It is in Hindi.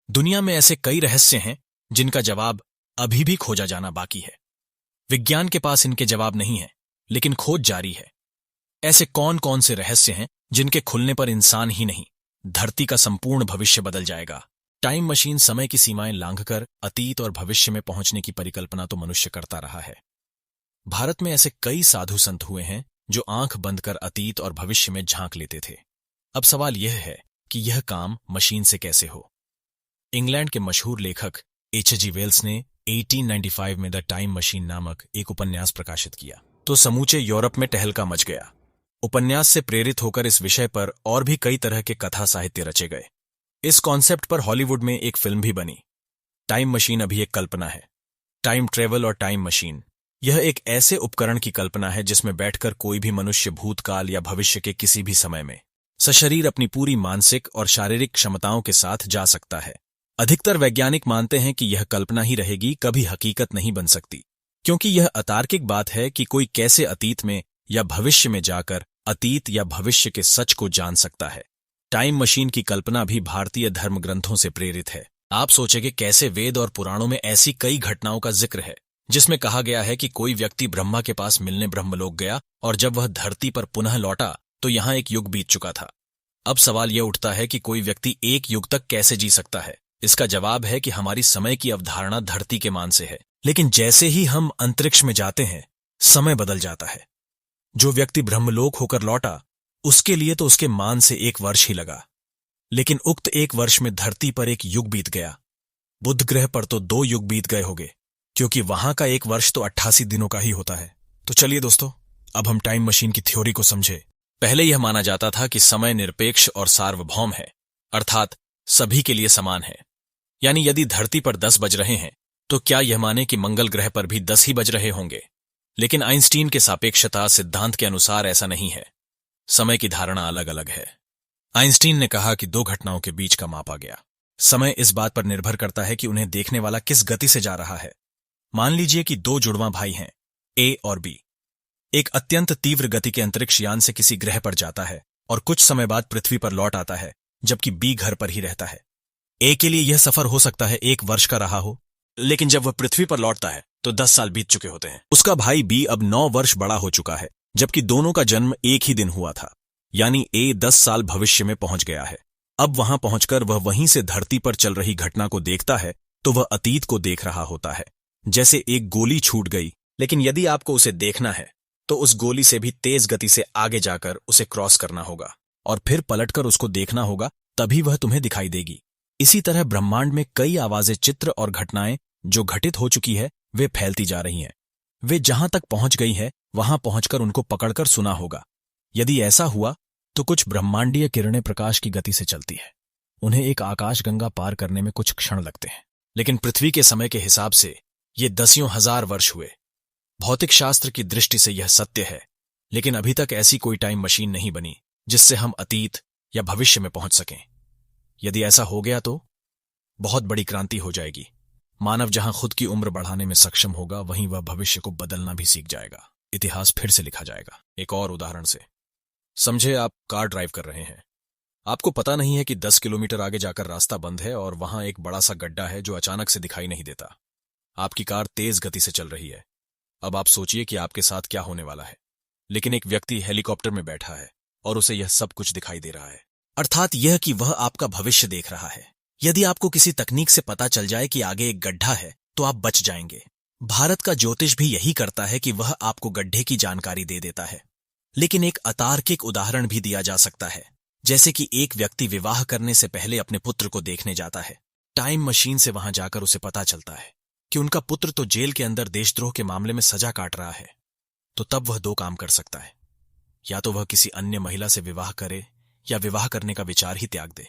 दुनिया में ऐसे कई रहस्य हैं जिनका जवाब अभी भी खोजा जाना बाकी है। विज्ञान के पास इनके जवाब नहीं है, लेकिन खोज जारी है। ऐसे कौन कौन से रहस्य हैं जिनके खुलने पर इंसान ही नहीं, धरती का संपूर्ण भविष्य बदल जाएगा। टाइम मशीन समय की सीमाएं लांघकर अतीत और भविष्य में पहुंचने की परिकल्पना तो मनुष्य करता रहा है। भारत में ऐसे कई साधु संत हुए हैं जो आंख बंद कर अतीत और भविष्य में झांक लेते थे। अब सवाल यह है कि यह काम मशीन से कैसे हो। इंग्लैंड के मशहूर लेखक H.G. वेल्स ने 1895 में द टाइम मशीन नामक एक उपन्यास प्रकाशित किया तो समूचे यूरोप में टहलका मच गया। उपन्यास से प्रेरित होकर इस विषय पर और भी कई तरह के कथा साहित्य रचे गए। इस कॉन्सेप्ट पर हॉलीवुड में एक फिल्म भी बनी। टाइम मशीन अभी एक कल्पना है। टाइम ट्रेवल और टाइम मशीन, यह एक ऐसे उपकरण की कल्पना है जिसमें बैठकर कोई भी मनुष्य भूतकाल या भविष्य के किसी भी समय में सशरीर अपनी पूरी मानसिक और शारीरिक क्षमताओं के साथ जा सकता है। अधिकतर वैज्ञानिक मानते हैं कि यह कल्पना ही रहेगी, कभी हकीकत नहीं बन सकती, क्योंकि यह अतार्किक बात है कि कोई कैसे अतीत में या भविष्य में जाकर अतीत या भविष्य के सच को जान सकता है। टाइम मशीन की कल्पना भी भारतीय धर्म ग्रंथों से प्रेरित है। आप सोचेंगे कैसे वेद और पुराणों में ऐसी कई घटनाओं का जिक्र है जिसमें कहा गया है कि कोई व्यक्ति ब्रह्मा के पास मिलने ब्रह्मलोक गया और जब वह धरती पर पुनः लौटा तो यहां एक युग बीत चुका था। अब सवाल यह उठता है कि कोई व्यक्ति एक युग तक कैसे जी सकता है। इसका जवाब है कि हमारी समय की अवधारणा धरती के मान से है, लेकिन जैसे ही हम अंतरिक्ष में जाते हैं समय बदल जाता है। जो व्यक्ति ब्रह्मलोक होकर लौटा उसके लिए तो उसके मान से एक वर्ष ही लगा, लेकिन उक्त एक वर्ष में धरती पर एक युग बीत गया। बुध ग्रह पर तो 2 युग बीत गए होंगे, क्योंकि वहां का एक वर्ष तो 88 दिनों का ही होता है। तो चलिए दोस्तों, अब हम टाइम मशीन की थ्योरी को समझे। पहले यह माना जाता था कि समय निरपेक्ष और सार्वभौम है, अर्थात सभी के लिए समान है। यानी यदि धरती पर 10 बज रहे हैं तो क्या यह माने कि मंगल ग्रह पर भी 10 ही बज रहे होंगे। लेकिन आइंस्टीन के सापेक्षता सिद्धांत के अनुसार ऐसा नहीं है। समय की धारणा अलग अलग है। आइंस्टीन ने कहा कि 2 घटनाओं के बीच का मापा गया समय इस बात पर निर्भर करता है कि उन्हें देखने वाला किस गति से जा रहा है। मान लीजिए कि 2 जुड़वां भाई हैं, A और B। एक अत्यंत तीव्र गति के अंतरिक्ष यान से किसी ग्रह पर जाता है और कुछ समय बाद पृथ्वी पर लौट आता है, जबकि B घर पर ही रहता है। A के लिए यह सफर हो सकता है 1 वर्ष का रहा हो, लेकिन जब वह पृथ्वी पर लौटता है तो 10 साल बीत चुके होते हैं। उसका भाई B अब 9 वर्ष बड़ा हो चुका है, जबकि दोनों का जन्म एक ही दिन हुआ था। यानी A 10 साल भविष्य में पहुंच गया है। अब वहां पहुंचकर वह वहीं से धरती पर चल रही घटना को देखता है तो वह अतीत को देख रहा होता है। जैसे एक गोली छूट गई, लेकिन यदि आपको उसे देखना है तो उस गोली से भी तेज गति से आगे जाकर उसे क्रॉस करना होगा और फिर पलटकर उसको देखना होगा, तभी वह तुम्हें दिखाई देगी। इसी तरह ब्रह्मांड में कई आवाजें, चित्र और घटनाएं जो घटित हो चुकी है वे फैलती जा रही हैं। वे जहां तक पहुंच गई है वहां पहुंचकर उनको पकड़कर सुना होगा। यदि ऐसा हुआ तो कुछ ब्रह्मांडीय किरणें प्रकाश की गति से चलती है। उन्हें एक आकाशगंगा पार करने में कुछ क्षण लगते हैं, लेकिन पृथ्वी के समय के हिसाब से ये 10 हजार वर्ष हुए। भौतिक शास्त्र की दृष्टि से यह सत्य है, लेकिन अभी तक ऐसी कोई टाइम मशीन नहीं बनी जिससे हम अतीत या भविष्य में पहुंच सकें। यदि ऐसा हो गया तो बहुत बड़ी क्रांति हो जाएगी। मानव जहां खुद की उम्र बढ़ाने में सक्षम होगा, वहीं वह भविष्य को बदलना भी सीख जाएगा। इतिहास फिर से लिखा जाएगा। एक और उदाहरण से समझे, आप कार ड्राइव कर रहे हैं। आपको पता नहीं है कि 10 किलोमीटर आगे जाकर रास्ता बंद है और वहां एक बड़ा सा गड्ढा है जो अचानक से दिखाई नहीं देता। आपकी कार तेज गति से चल रही है। अब आप सोचिए कि आपके साथ क्या होने वाला है। लेकिन एक व्यक्ति हेलीकॉप्टर में बैठा है और उसे यह सब कुछ दिखाई दे रहा है, अर्थात यह कि वह आपका भविष्य देख रहा है। यदि आपको किसी तकनीक से पता चल जाए कि आगे एक गड्ढा है तो आप बच जाएंगे। भारत का ज्योतिष भी यही करता है कि वह आपको गड्ढे की जानकारी दे देता है। लेकिन एक अतार्किक उदाहरण भी दिया जा सकता है, जैसे कि एक व्यक्ति विवाह करने से पहले अपने पुत्र को देखने जाता है। टाइम मशीन से वहां जाकर उसे पता चलता है कि उनका पुत्र तो जेल के अंदर देशद्रोह के मामले में सजा काट रहा है। तो तब वह 2 काम कर सकता है, या तो वह किसी अन्य महिला से विवाह करे या विवाह करने का विचार ही त्याग दे।